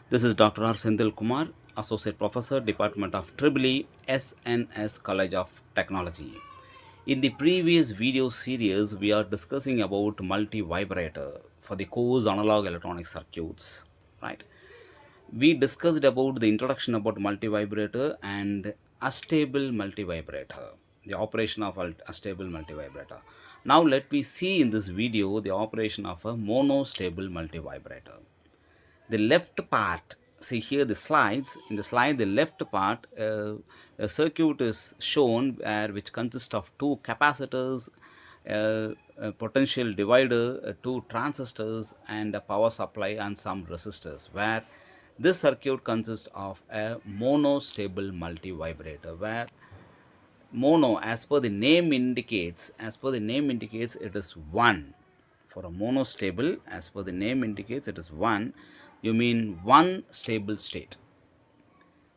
This is Dr. Senthil Kumar, Associate Professor, Department of EEE, SNS College of Technology. In the previous video series, we are discussing about multivibrator for the course analog electronic circuits, right? We discussed about the introduction about multivibrator and astable multivibrator, the operation of astable multivibrator. Now let me see in this video the operation of a monostable multivibrator. The left part, see here the slides, in the slide the left part, a circuit is shown which consists of two capacitors, a potential divider, two transistors and a power supply and some resistors, where this circuit consists of a monostable multivibrator, where mono, as per the name indicates it is 1. For a monostable, as per the name indicates it is 1, you mean one stable state.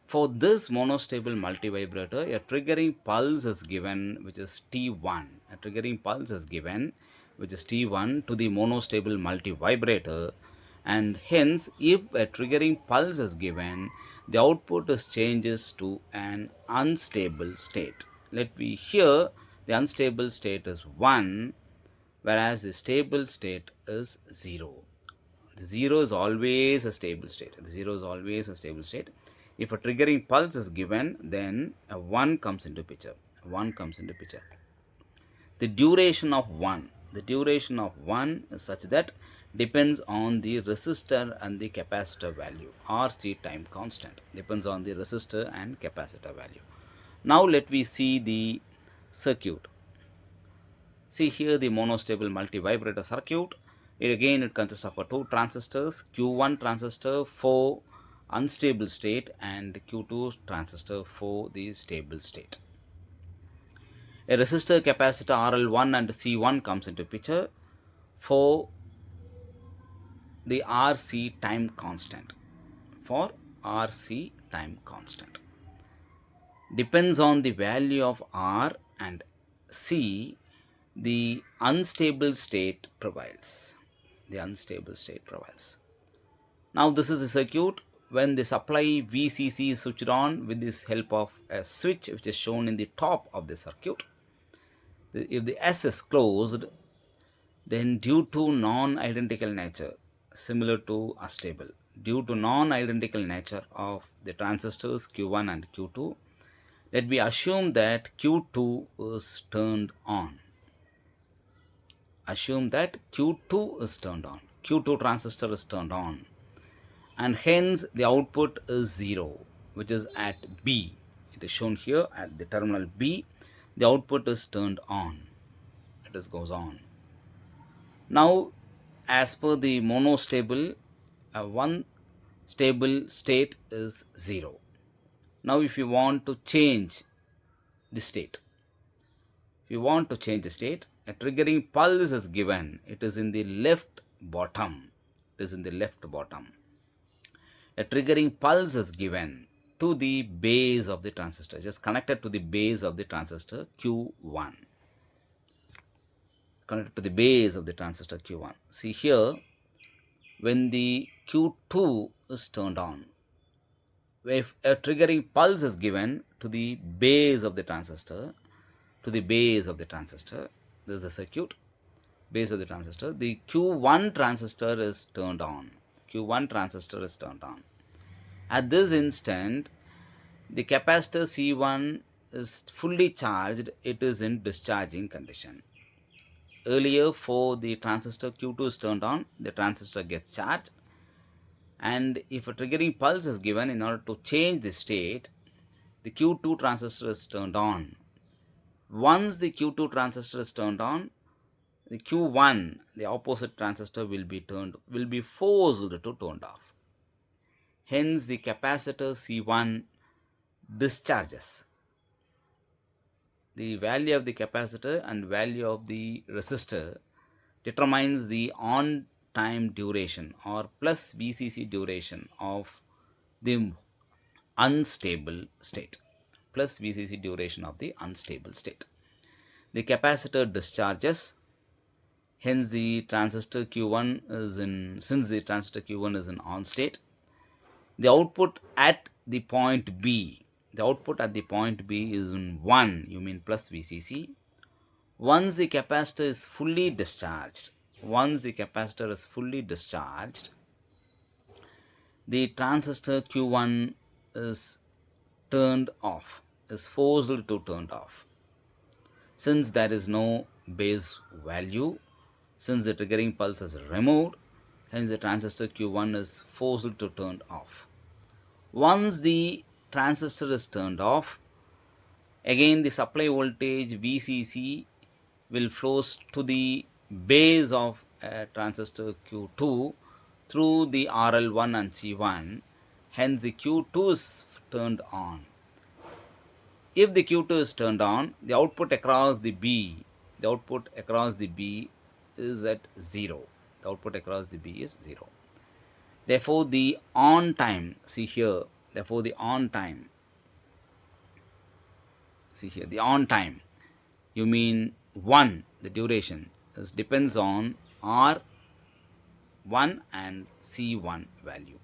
For this monostable multivibrator, a triggering pulse is given, which is T1. A triggering pulse is given, which is T1, to the monostable multivibrator, and hence if a triggering pulse is given, the output is changes to an unstable state. Let me here, the unstable state is 1, whereas the stable state is 0. The 0 is always a stable state. The 0 is always a stable state. If a triggering pulse is given, then a 1 comes into picture. 1 comes into picture. The duration of 1 is such that depends on the resistor and the capacitor value. RC time constant depends on the resistor and capacitor value. Now let me see the circuit. See here the monostable multivibrator circuit. It consists of two transistors, Q1 transistor for unstable state and Q2 transistor for the stable state. A resistor, capacitor RL1 and C1 comes into picture for the RC time constant. For RC time constant. Depends on the value of R and C, the unstable state prevails. The unstable state prevails. Now this is a circuit when the supply VCC is switched on with this help of a switch which is shown in the top of the circuit. If the S is closed, then due to non-identical nature, similar to astable, due to non-identical nature of the transistors Q1 and Q2, let me assume that Q2 is turned on. Assume that Q2 is turned on. Q2 transistor is turned on. And hence the output is 0, which is at B. It is shown here at the terminal B. The output is turned on. It goes on. Now, as per the monostable, one stable state is 0. Now, if you want to change the state, if you want to change the state, a triggering pulse is given. It is in the left bottom. It is in the left bottom. A triggering pulse is given to the base of the transistor, just connected to the base of the transistor Q1. Connected to the base of the transistor Q1. See here, when the Q2 is turned on, if a triggering pulse is given to the base of the transistor, this is the circuit, base of the transistor, the Q1 transistor is turned on. At this instant, the capacitor C1 is fully charged, it is in discharging condition. Earlier, for the transistor Q2 is turned on, the transistor gets charged, and if a triggering pulse is given in order to change the state, the Q2 transistor is turned on. Once the Q2 transistor is turned on, the Q1, the opposite transistor, will be forced to turned off. Hence, the capacitor C1 discharges. The value of the capacitor and value of the resistor determines the on time duration or plus VCC duration of the unstable state. Plus VCC duration of the unstable state. The capacitor discharges. Hence, the transistor Q1 is in, since the transistor Q1 is in on state, The output at the point B, the output at the point B is in 1, you mean plus VCC. Once the capacitor is fully discharged, once the capacitor is fully discharged, the transistor Q1 is turned off, is forced to turned off. Since there is no base value, since the triggering pulse is removed, hence the transistor Q1 is forced to turned off. Once the transistor is turned off, again the supply voltage VCC will flows to the base of transistor Q2 through the RL1 and C1, hence the Q2 is turned on. If the Q2 is turned on, the output across the B, the output across the B is at 0. The output across the B is 0. Therefore, the on time, see here, therefore the on time, see here, the on time, you mean 1, the duration, is depends on R1 and C1 value.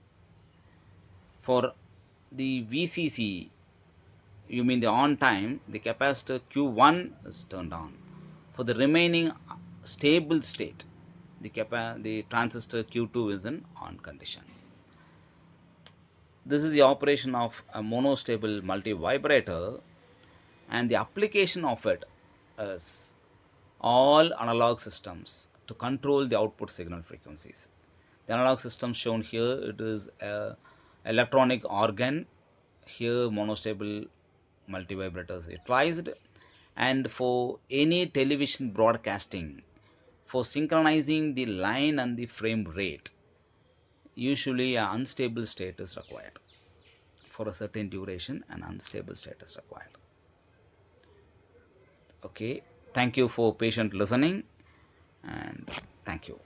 For the VCC, you mean the on time, the capacitor Q1 is turned on. For the remaining stable state, the transistor Q2 is in on condition. This is the operation of a monostable multivibrator, and the application of it is all analog systems to control the output signal frequencies. The analog system shown here, it is a electronic organ. Here monostable multivibrator is utilized, and for any television broadcasting, for synchronizing the line and the frame rate, usually an unstable state is required. For a certain duration, an unstable state is required. Okay, thank you for patient listening, and thank you.